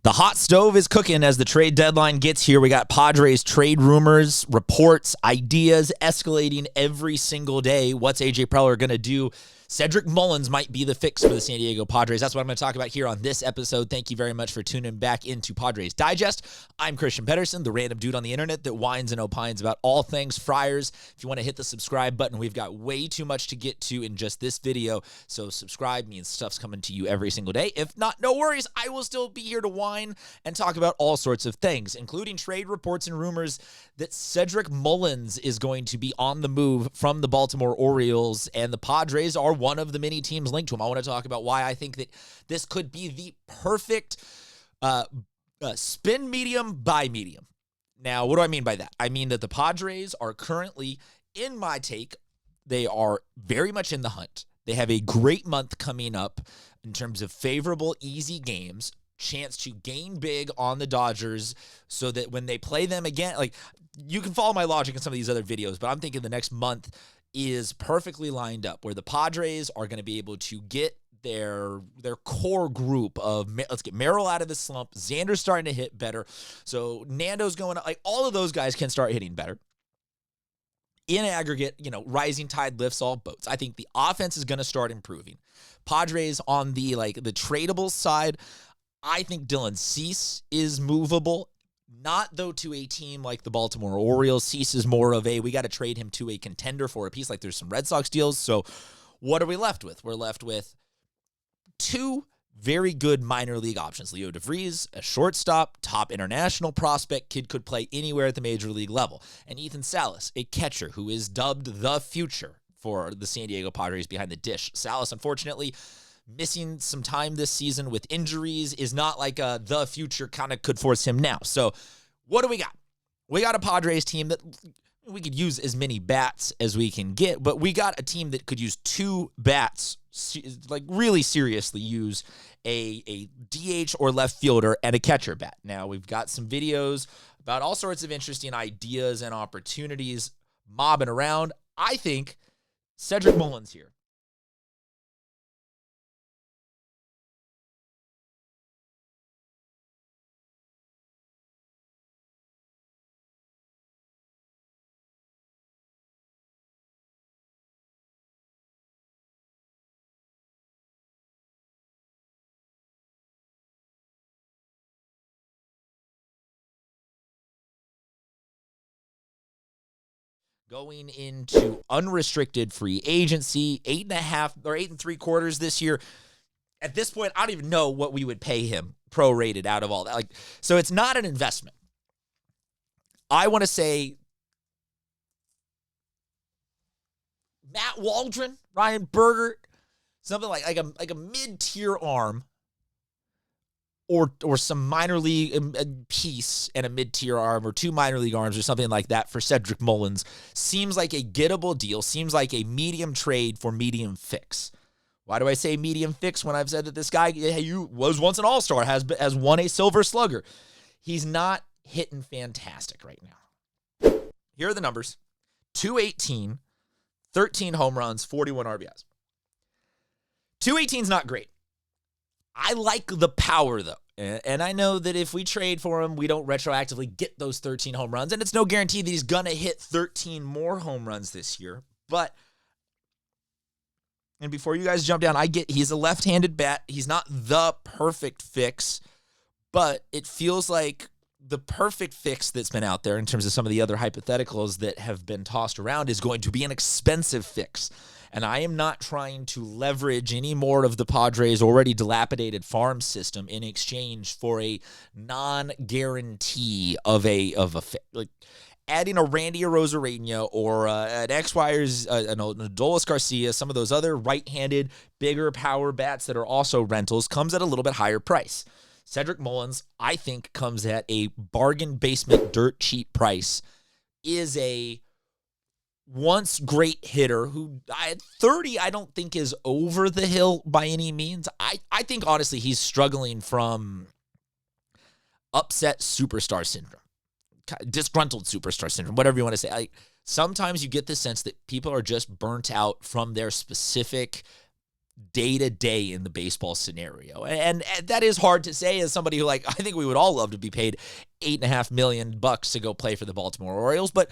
The hot stove is cooking as the trade deadline gets here. We got Padres trade rumors, reports, ideas escalating every single day. What's A.J. Preller going to do? Cedric Mullins might be the fix for the San Diego Padres. That's what I'm going to talk about here on this episode. Thank you very much for tuning back into Padres Digest. I'm Christian Pedersen, the random dude on the internet that whines and opines about all things Friars. If you want to hit the subscribe button, we've got way too much to get to in just this video. So subscribe means stuff's coming to you every single day. If not, no worries. I will still be here to whine and talk about all sorts of things, including trade reports and rumors that Cedric Mullins is going to be on the move from the Baltimore Orioles, and the Padres are one of the many teams linked to him. I want to talk about why I think that this could be the perfect spin medium, buy medium. Now, what do I mean by that? I mean that the Padres are currently, in my take, they are very much in the hunt. They have a great month coming up in terms of favorable, easy games, chance to gain big on the Dodgers so that when they play them again, like, you can follow my logic in some of these other videos, but I'm thinking the next month is perfectly lined up where the Padres are going to be able to get their core group of, let's get Merrill out of the slump. Xander's starting to hit better. So Nando's going, like, all of those guys can start hitting better. In aggregate, rising tide lifts all boats. I think the offense is going to start improving. Padres on the tradable side, I think Dylan Cease is movable. Not, though, to a team like the Baltimore Orioles. Cease is more of we got to trade him to a contender for a piece, like there's some Red Sox deals. So what are we left with? We're left with two very good minor league options. Leo DeVries, a shortstop, top international prospect, kid could play anywhere at the major league level. And Ethan Salas, a catcher who is dubbed the future for the San Diego Padres behind the dish. Salas, unfortunately, missing some time this season with injuries, is not like the future kind of could force him now. So what do we got? We got a Padres team that we could use as many bats as we can get, but we got a team that could use two bats, like really seriously use a DH or left fielder and a catcher bat. Now, we've got some videos about all sorts of interesting ideas and opportunities mobbing around. I think Cedric Mullins here. Going into unrestricted free agency, 8.5 or 8.75 this year. At this point, I don't even know what we would pay him prorated out of all that. So it's not an investment. I want to say Matt Waldron, Ryan Berger, something like a mid-tier arm. Or some minor league piece and a mid-tier arm, or two minor league arms or something like that for Cedric Mullins seems like a gettable deal, seems like a medium trade for medium fix. Why do I say medium fix when I've said that this guy was once an all-star, has won a Silver Slugger? He's not hitting fantastic right now. Here are the numbers. 218, 13 home runs, 41 RBIs. 218 is not great. I like the power, though. And I know that if we trade for him, we don't retroactively get those 13 home runs. And it's no guarantee that he's going to hit 13 more home runs this year. And before you guys jump down, I get he's a left-handed bat. He's not the perfect fix. But it feels like the perfect fix that's been out there in terms of some of the other hypotheticals that have been tossed around is going to be an expensive fix. And I am not trying to leverage any more of the Padres' already dilapidated farm system in exchange for a non-guarantee of a like adding a Randy Arozarena or an X-Wires, an Adolis Garcia, some of those other right-handed, bigger power bats that are also rentals comes at a little bit higher price. Cedric Mullins, I think, comes at a bargain basement dirt cheap price, is a once great hitter who at 30 I don't think is over the hill by any means. I think honestly he's struggling from upset superstar syndrome, disgruntled superstar syndrome, whatever you want to say. Sometimes you get the sense that people are just burnt out from their specific day-to-day in the baseball scenario. And that is hard to say as somebody who, like, I think we would all love to be paid $8.5 million to go play for the Baltimore Orioles. But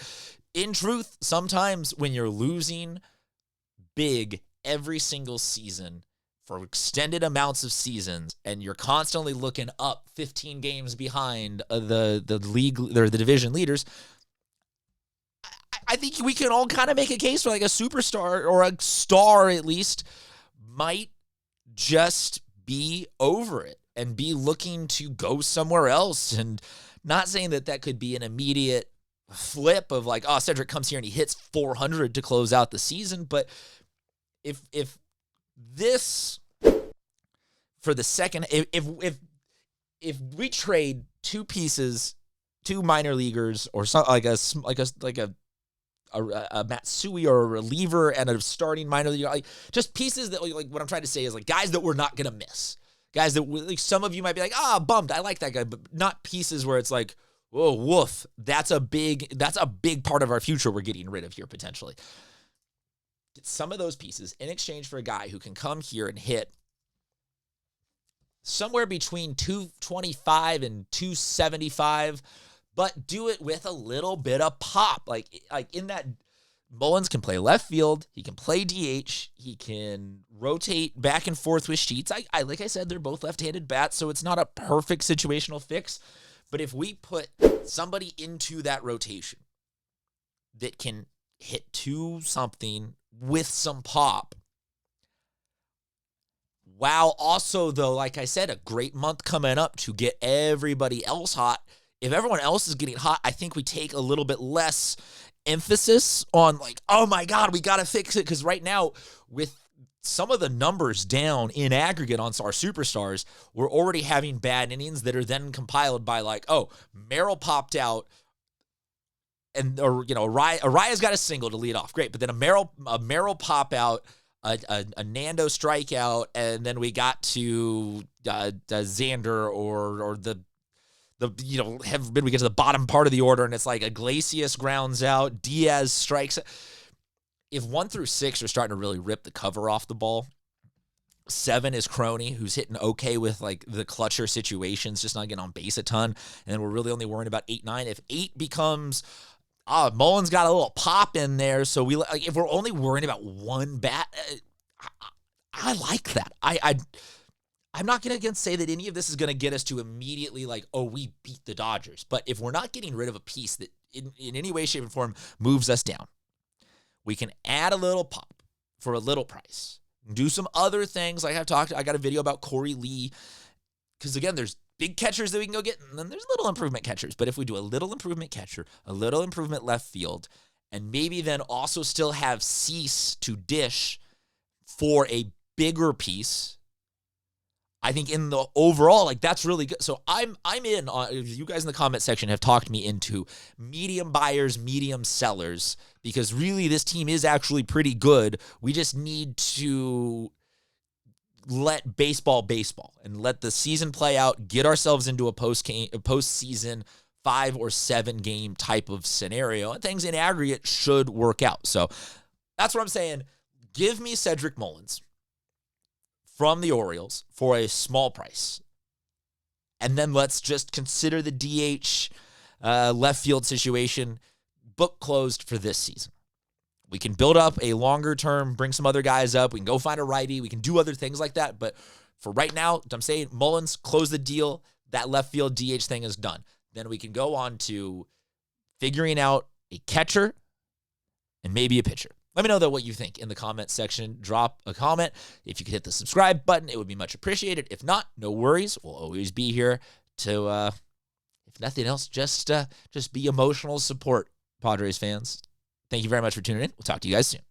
in truth, sometimes when you're losing big every single season for extended amounts of seasons and you're constantly looking up 15 games behind the league or the division leaders, I think we can all kind of make a case for like a superstar or a star at least might just be over it and be looking to go somewhere else. And not saying that that could be an immediate flip of like, oh, Cedric comes here and he hits 400 to close out the season. But if this for the second, if we trade two minor leaguers or something like a Matsui or a reliever and a starting minor league, like just pieces that like what I'm trying to say is like guys that we're not gonna miss, guys that like some of you might be like, bummed, I like that guy, but not pieces where it's like, whoa, woof, that's a big part of our future we're getting rid of here potentially. Get some of those pieces in exchange for a guy who can come here and hit somewhere between 225 and 275. But do it with a little bit of pop. Like in that, Mullins can play left field. He can play DH. He can rotate back and forth with Sheets. Like I said, they're both left-handed bats, so it's not a perfect situational fix. But if we put somebody into that rotation that can hit 2-something with some pop, while also, though, like I said, a great month coming up to get everybody else hot. If everyone else is getting hot, I think we take a little bit less emphasis on like, oh my God, we got to fix it. Because right now, with some of the numbers down in aggregate on our superstars, we're already having bad innings that are then compiled by like, oh, Merrill popped out. And, or, you know, Arraez got a single to lead off. Great. But then a Merrill pop out, a Nando strikeout. And then we got to Xander or we get to the bottom part of the order and it's like Iglesias grounds out, Diaz strikes. If 1 through 6 are starting to really rip the cover off the ball, 7 is Crony, who's hitting okay with like the clutcher situations, just not getting on base a ton. And then we're really only worrying about 8, 9. If 8 becomes, Mullins got a little pop in there. So we like, if we're only worrying about one bat, I like that. I'm not going to say that any of this is going to get us to immediately like, oh, we beat the Dodgers. But if we're not getting rid of a piece that in any way, shape, or form moves us down, we can add a little pop for a little price. Do some other things. Like I got a video about Corey Lee. Because again, there's big catchers that we can go get, and then there's little improvement catchers. But if we do a little improvement catcher, a little improvement left field, and maybe then also still have Cease to dish for a bigger piece, I think in the overall, like that's really good. So I'm in on, you guys in the comment section have talked me into medium buyers, medium sellers, because really this team is actually pretty good. We just need to let baseball and let the season play out, get ourselves into a postseason 5 or 7 game type of scenario, and things in aggregate should work out. So that's what I'm saying. Give me Cedric Mullins from the Orioles for a small price. And then let's just consider the DH left field situation book closed for this season. We can build up a longer term, bring some other guys up. We can go find a righty. We can do other things like that. But for right now, I'm saying Mullins, close the deal. That left field DH thing is done. Then we can go on to figuring out a catcher and maybe a pitcher. Let me know what you think in the comment section. Drop a comment. If you could hit the subscribe button, it would be much appreciated. If not, no worries. We'll always be here to, if nothing else, just be emotional support, Padres fans. Thank you very much for tuning in. We'll talk to you guys soon.